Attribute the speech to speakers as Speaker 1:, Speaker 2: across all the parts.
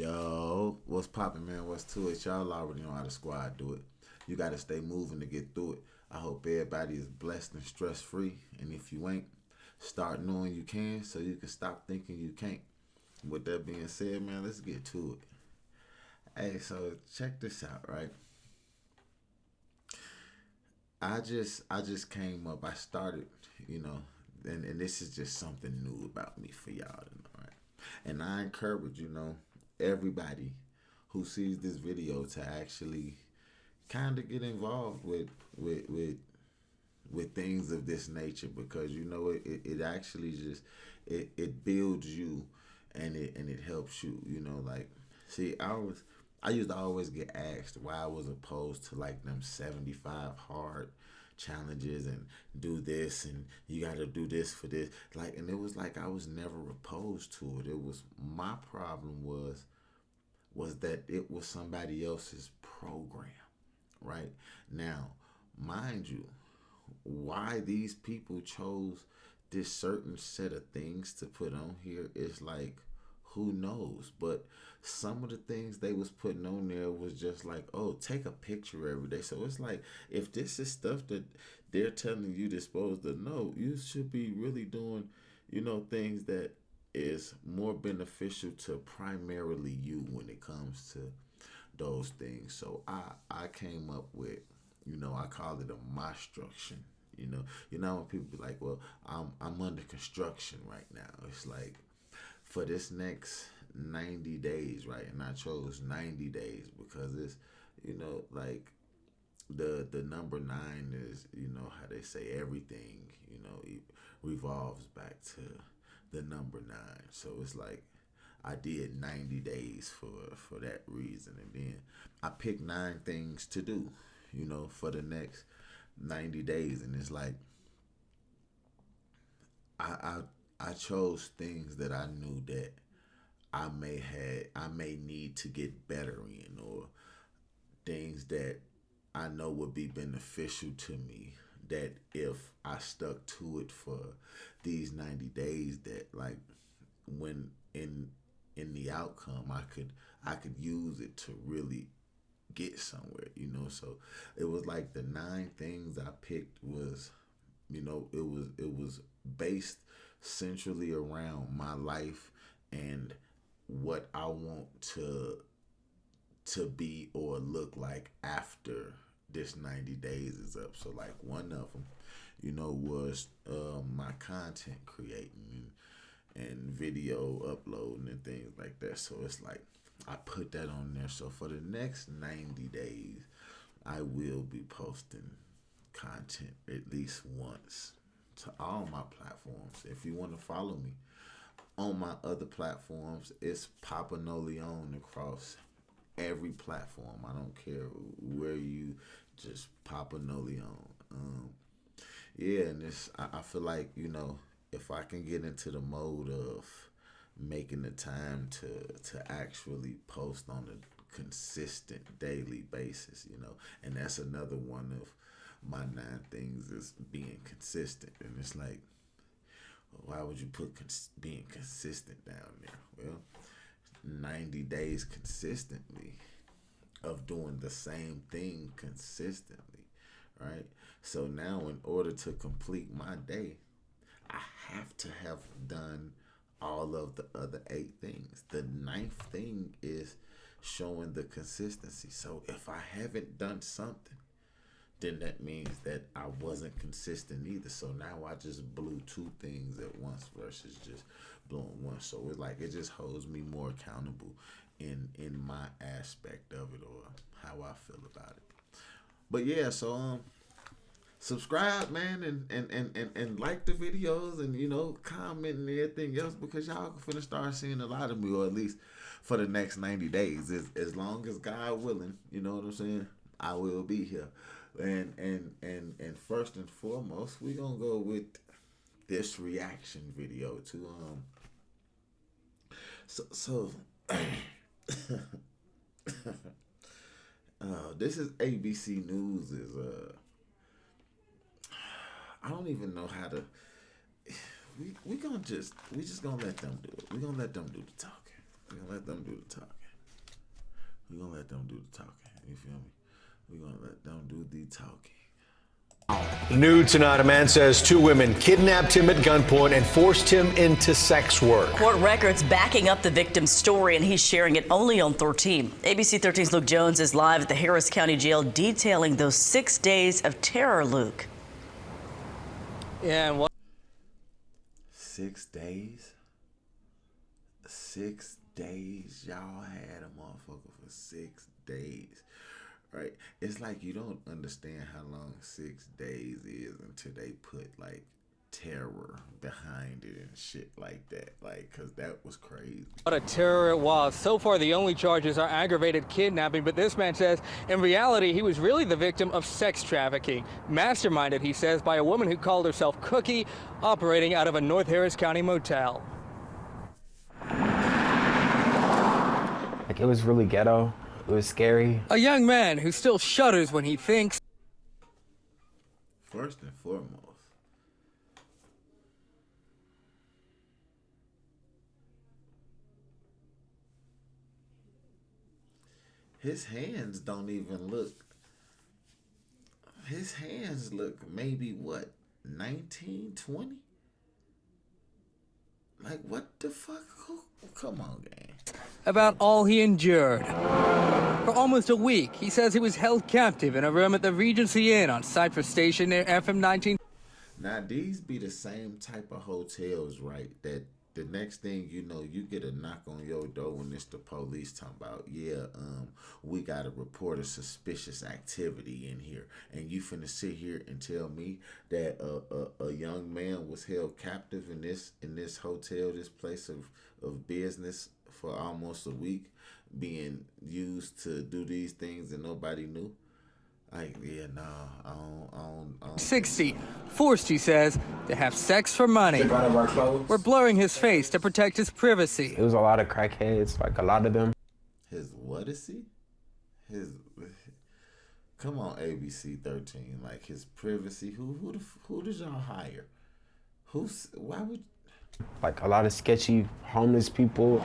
Speaker 1: Yo, what's poppin', man? What's to it? Y'all already know how the squad do it. You gotta stay moving to get through it. I hope everybody is blessed and stress free. And if you ain't, start knowing you can so you can stop thinking you can't. With that being said, man, let's get to it. Hey, so check this out, right? I just came up. I started, you know, and this is just something new about me for y'all to know, right? And I encourage, everybody who sees this video to actually kind of get involved with with with things of this nature because it actually just it builds you and it helps you, like, see, I used to always get asked why I was opposed to like them 75 hard challenges and do this and you got to do this for this, like, and it was like I was never opposed to it. It was my problem was that it was somebody else's program, right? Now, mind you, why these people chose this certain set of things to put on here is like, who knows? But some of the things they was putting on there was just like, oh, take a picture every day. So it's like, if this is stuff that they're telling you they're supposed to know, you should be really doing, things that is more beneficial to primarily you when it comes to those things. So I came up with, I call it a my structure. When people be like, well, I'm under construction right now. It's like for this next 90 days, right? And I chose 90 days because it's, like the number nine is, how they say everything, it revolves back to the number nine. So it's like I did 90 days for that reason, and then I picked nine things to do, for the next 90 days, and it's like I I chose things that I knew that I may need to get better in, or things that I know would be beneficial to me, that if I stuck to it for these 90 days, that, like, when in the outcome I could use it to really get somewhere, so it was like the nine things I picked was, it was based centrally around my life and what I want to be or look like after this 90 days is up. So like one of them, was my content creating and video uploading and things like that. So it's like I put that on there. So for the next 90 days, I will be posting content at least once to all my platforms. If you want to follow me on my other platforms, it's Papa No Leon across every platform. I don't care where you just Papa No Leon. Yeah, and I feel like, if I can get into the mode of making the time to actually post on a consistent daily basis, and that's another one of my nine things is being consistent. And it's like, why would you put being consistent down there? Well, 90 days consistently of doing the same thing consistently, right? So now, in order to complete my day, I have to have done all of the other eight things. The ninth thing is showing the consistency. So if I haven't done something, then that means that I wasn't consistent either. So now I just blew two things at once versus just blowing one. So it's like it just holds me more accountable in my aspect of it, or how I feel about it. But yeah, so subscribe, man, and like the videos, and comment and everything else, because y'all finna start seeing a lot of me, or at least for the next 90 days, as long as God willing, you know what I'm saying, I will be here. And first and foremost, we gonna go with this reaction video to so this is ABC News is I don't even know how to. We just gonna let them do it. We gonna let them do the talking. We gonna let them do the talking. We gonna let them do the talking. You feel me? We gonna let them do the talking.
Speaker 2: New tonight, a man says two women kidnapped him at gunpoint and forced him into sex work.
Speaker 3: Court records backing up the victim's story, and he's sharing it only on 13. ABC 13's Luke Jones is live at the Harris County Jail detailing those 6 days of terror, Luke.
Speaker 4: Yeah, and what?
Speaker 1: 6 days? 6 days? Y'all had a motherfucker for 6 days. Right? It's like you don't understand how long 6 days is until they put like terror behind it and shit like that. Like, cause that was crazy.
Speaker 4: What a terror it was. So far, the only charges are aggravated kidnapping, but this man says in reality, he was really the victim of sex trafficking. Masterminded, he says, by a woman who called herself Cookie, operating out of a North Harris County motel.
Speaker 5: Like, it was really ghetto. It was scary.
Speaker 4: A young man who still shudders when he thinks.
Speaker 1: First and foremost, his hands don't even look. His hands look maybe what, 19, 20? Like, what the fuck? Come on, gang.
Speaker 4: About all he endured. For almost a week, he says he was held captive in a room at the Regency Inn on Cypress Station near FM 19.
Speaker 1: Now, these be the same type of hotels, right? That the next thing you know, you get a knock on your door when it's the police talking about, yeah, we got to report a suspicious activity in here. And you finna sit here and tell me that a young man was held captive in this hotel, this place of business for almost a week, being used to do these things and nobody knew? Like, yeah, no, I don't.
Speaker 4: 60, forced, he says, to have sex for money. We're blurring his face to protect his privacy.
Speaker 5: It was a lot of crackheads, like a lot of them.
Speaker 1: His what is he? His, come on, ABC 13, like his privacy. Who did y'all hire? Why would?
Speaker 5: Like a lot of sketchy homeless people.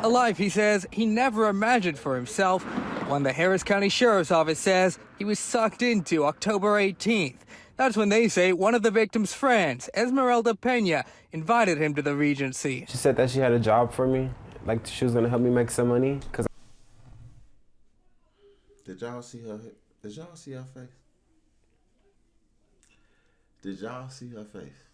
Speaker 4: A life, he says, he never imagined for himself. One the Harris County Sheriff's Office says he was sucked into October 18th. That's when they say one of the victim's friends, Esmeralda Pena, invited him to the Regency.
Speaker 5: She said that she had a job for me, like she was gonna help me make some money.
Speaker 1: Did y'all see her? Did y'all see her face? Did y'all see her face?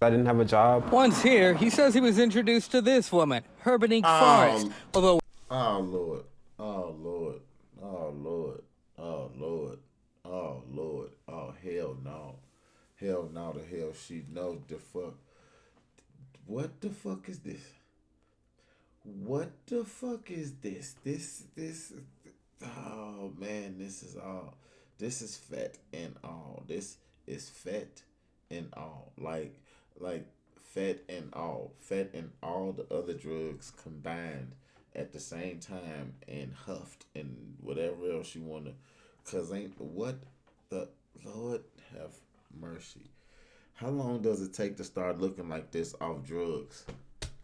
Speaker 5: I didn't have a job.
Speaker 4: Once here, he says he was introduced to this woman, Herbanique Forrest, although...
Speaker 1: Oh, Lord. Oh, Lord. Oh, Lord. Oh, Lord. Oh, Lord. Oh, hell no. Hell no, the hell she know the fuck. What the fuck is this? What the fuck is this? This, oh, man, this is fat and all. This is fat and all. Like fat and all the other drugs combined at the same time and huffed and whatever else you want to, cause ain't what the Lord have mercy. How long does it take to start looking like this off drugs?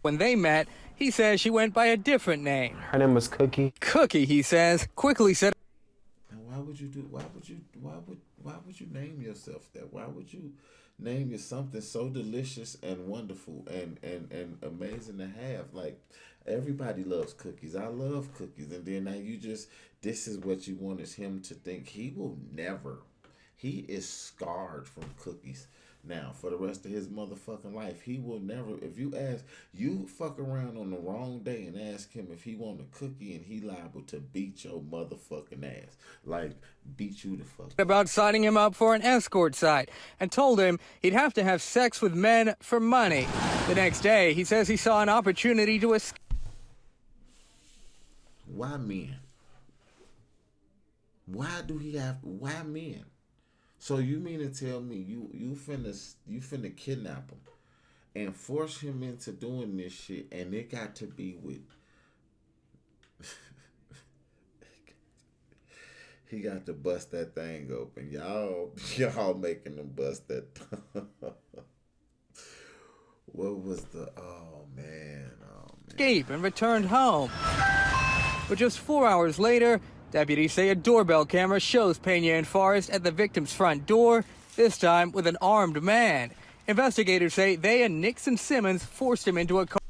Speaker 4: When they met, he says she went by a different name.
Speaker 5: Her name was Cookie.
Speaker 4: Cookie, he says, quickly said.
Speaker 1: Now why would you name yourself that? Why would you name you something so delicious and wonderful and amazing to have? Like, everybody loves cookies. I love cookies. And then now this is what you want, is him to think he is scarred from cookies. Now, for the rest of his motherfucking life, he will never, if you fuck around on the wrong day and ask him if he want a cookie, and he liable to beat your motherfucking ass. Like, beat you the fuck.
Speaker 4: About signing him up for an escort site and told him he'd have to have sex with men for money. The next day, he says he saw an opportunity to escape.
Speaker 1: Why men? Why men? So you mean to tell me you finna kidnap him and force him into doing this shit, and it got to be with he got to bust that thing open. Y'all making him bust that What was the? Oh man.
Speaker 4: escape and returned home. But just 4 hours later, deputies say a doorbell camera shows Pena and Forrest at the victim's front door, this time with an armed man. Investigators say they and Nixon Simmons forced him into a car.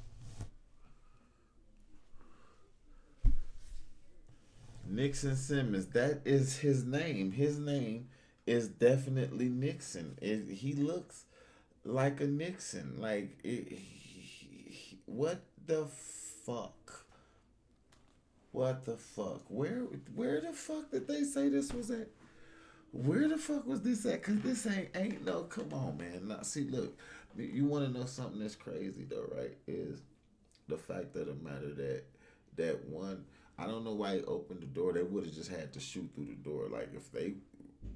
Speaker 1: Nixon Simmons, that is his name. His name is definitely Nixon. He looks like a Nixon. Like, what the fuck? What the fuck? Where the fuck did they say this was at? Where the fuck was this at? Cause this ain't no. Come on, man. Now, see, look, you want to know something that's crazy though, right? Is the fact of the matter that one. I don't know why he opened the door. They would have just had to shoot through the door. Like, if they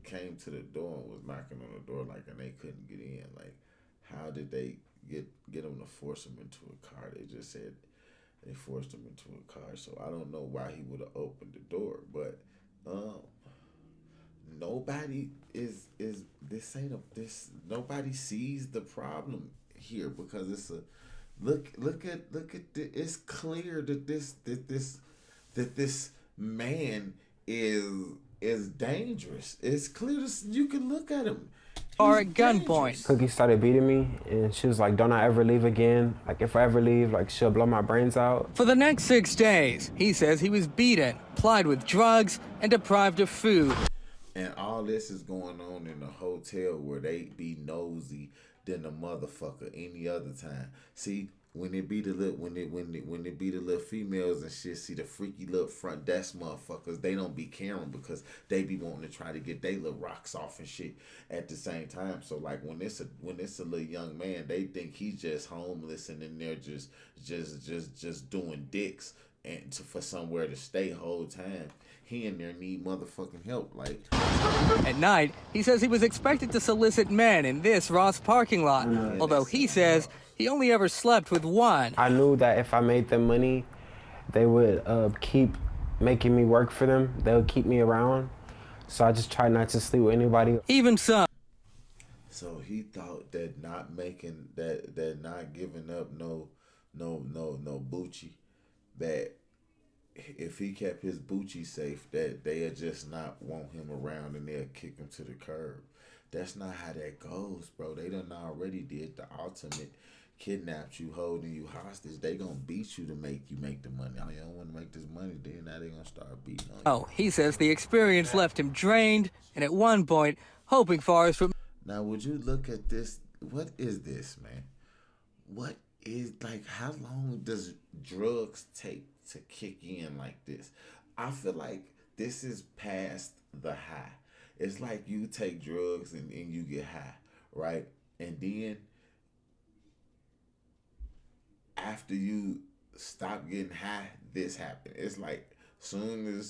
Speaker 1: came to the door and was knocking on the door, like, and they couldn't get in, like, how did they get them to force him into a car? They just said they forced him into a car. So I don't know why he would have opened the door, but nobody is this ain't a this nobody sees the problem here, because it's a look at it's clear that this man is dangerous. It's clear you can look at him.
Speaker 4: Are at gunpoint.
Speaker 5: Cookie started beating me, and she was like, "Don't I ever leave again? Like, if I ever leave, like, she'll blow my brains out."
Speaker 4: For the next 6 days, he says he was beaten, plied with drugs, and deprived of food.
Speaker 1: And all this is going on in a hotel where they be nosy than a motherfucker any other time. See, when it be the little when it be the little females and shit, see the freaky little front desk motherfuckers, they don't be caring because they be wanting to try to get their little rocks off and shit at the same time. So like when it's a little young man, they think he's just homeless and then they're just doing dicks and for somewhere to stay whole time. He in there need motherfucking help. Like,
Speaker 4: at night, he says he was expected to solicit men in this Ross parking lot, although he says he only ever slept with one.
Speaker 5: I knew that if I made them money, they would keep making me work for them. They would keep me around. So I just tried not to sleep with anybody.
Speaker 4: Even so
Speaker 1: he thought that not making that not giving up no Bucci, that if he kept his Bucci safe, that they'll just not want him around and they'll kick him to the curb. That's not how that goes, bro. They done already did the ultimate, kidnapped you, holding you hostage. They gonna beat you to make you make the money. I don't want to make this money, then now they gonna start beating on you.
Speaker 4: Oh, he says the experience left him drained, and at one point, hoping Forrest would...
Speaker 1: Now, would you look at this? What is this, man? What is, like, how long does drugs take to kick in like this? I feel like this is past the high. It's like you take drugs and you get high, right? And then after you stop getting high, this happened. It's like soon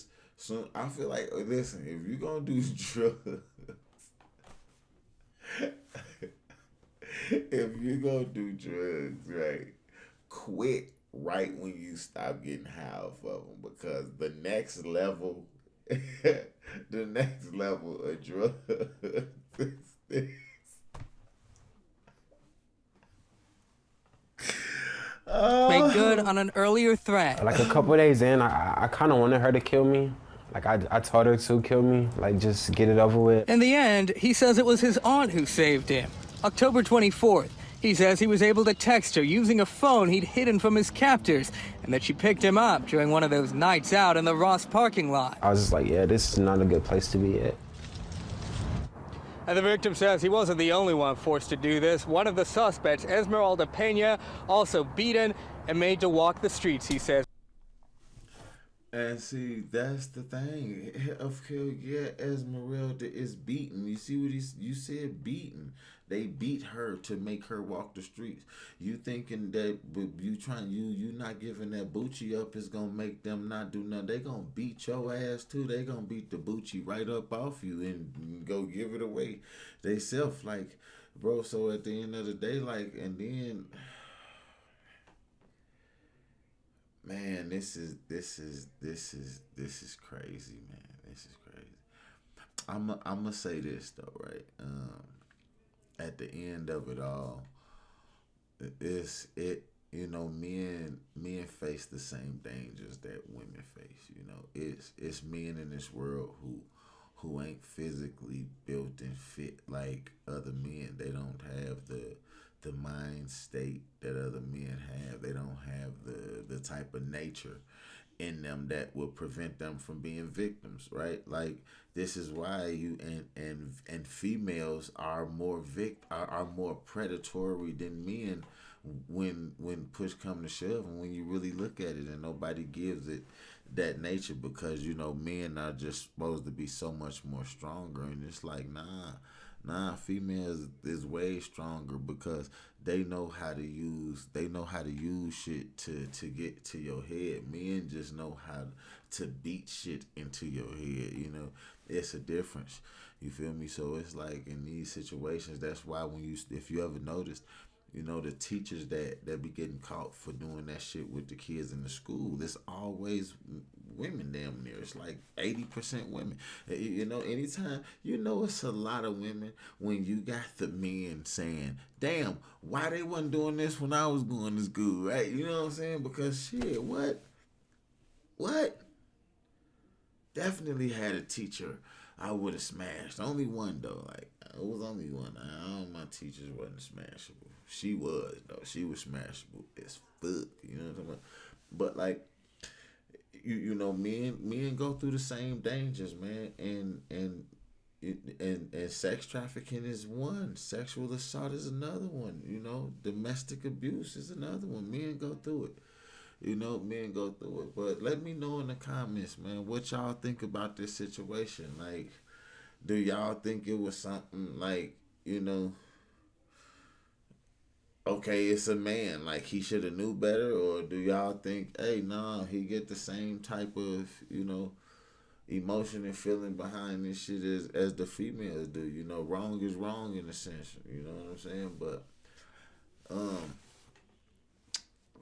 Speaker 1: I feel like, listen, if you're gonna do drugs, if you're gonna do drugs, right, quit right when you stop getting high off of them, because the next level of drugs is
Speaker 4: make good on an earlier threat.
Speaker 5: Like a couple days in, I kind of wanted her to kill me. Like I told her to kill me, like just get it over with.
Speaker 4: In the end, he says it was his aunt who saved him. October 24th, he says he was able to text her using a phone he'd hidden from his captors, and that she picked him up during one of those nights out in the Ross parking lot.
Speaker 5: I was just like, yeah, this is not a good place to be at.
Speaker 4: And the victim says he wasn't the only one forced to do this. One of the suspects, Esmeralda Pena, also beaten and made to walk the streets, he says.
Speaker 1: And see, that's the thing. Yeah, Esmeralda is beaten. You see what you said, beaten. They beat her to make her walk the streets. You thinking that you not giving that Bucci up is gonna make them not do nothing. They gonna beat your ass too. They gonna beat the Bucci right up off you and go give it away they self, like, bro. So at the end of the day, like, and then, man, this is crazy, man. This is crazy. I'm gonna say this though, right? At the end of it all, it's it. You know, men face the same dangers that women face. You know, it's men in this world who ain't physically built and fit like other men. They don't have the mind state that other men have. They don't have the type of nature in them that will prevent them from being victims, right? Like this is why you and females are are more predatory than men when push come to shove, and when you really look at it, and nobody gives it that nature, because you know men are just supposed to be so much more stronger, and it's like females is way stronger because they know how to use shit to get to your head. Men just know how to beat shit into your head. You know, it's a difference. You feel me? So it's like in these situations, that's why if you ever noticed, you know, the teachers that be getting caught for doing that shit with the kids in the school, there's always women damn near. It's like 80% women. You know, anytime, you know, it's a lot of women when you got the men saying, damn, why they wasn't doing this when I was going to school, right? You know what I'm saying? Because shit, what? Definitely had a teacher I would have smashed. Only one though. Like it was only one. All my teachers wasn't smashable. She was though. She was smashable as fuck. You know what I'm talking about? But like you know, men go through the same dangers, man. And sex trafficking is one. Sexual assault is another one. You know, domestic abuse is another one. Men go through it. You know, men go through it. But let me know in the comments, man, what y'all think about this situation. Like, do y'all think it was something like, you know, okay, it's a man, like he should have knew better, or do y'all think, hey, nah, he get the same type of, you know, emotion and feeling behind this shit as the females do? You know, wrong is wrong in a sense. You know what I'm saying? But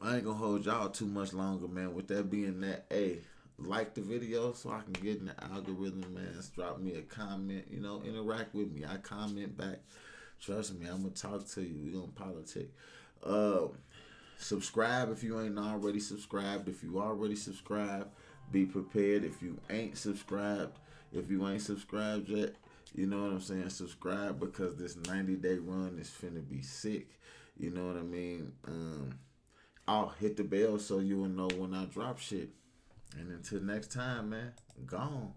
Speaker 1: I ain't gonna hold y'all too much longer, man. With that being that, hey, like the video so I can get in the algorithm, man. Drop me a comment, you know, interact with me. I comment back. Trust me, I'm gonna talk to you. We gonna politic. Subscribe if you ain't already subscribed. If you already subscribed, be prepared. If you ain't subscribed yet, you know what I'm saying? Subscribe, because this 90-day run is finna be sick. You know what I mean? I'll hit the bell so you will know when I drop shit. And until next time, man, gone.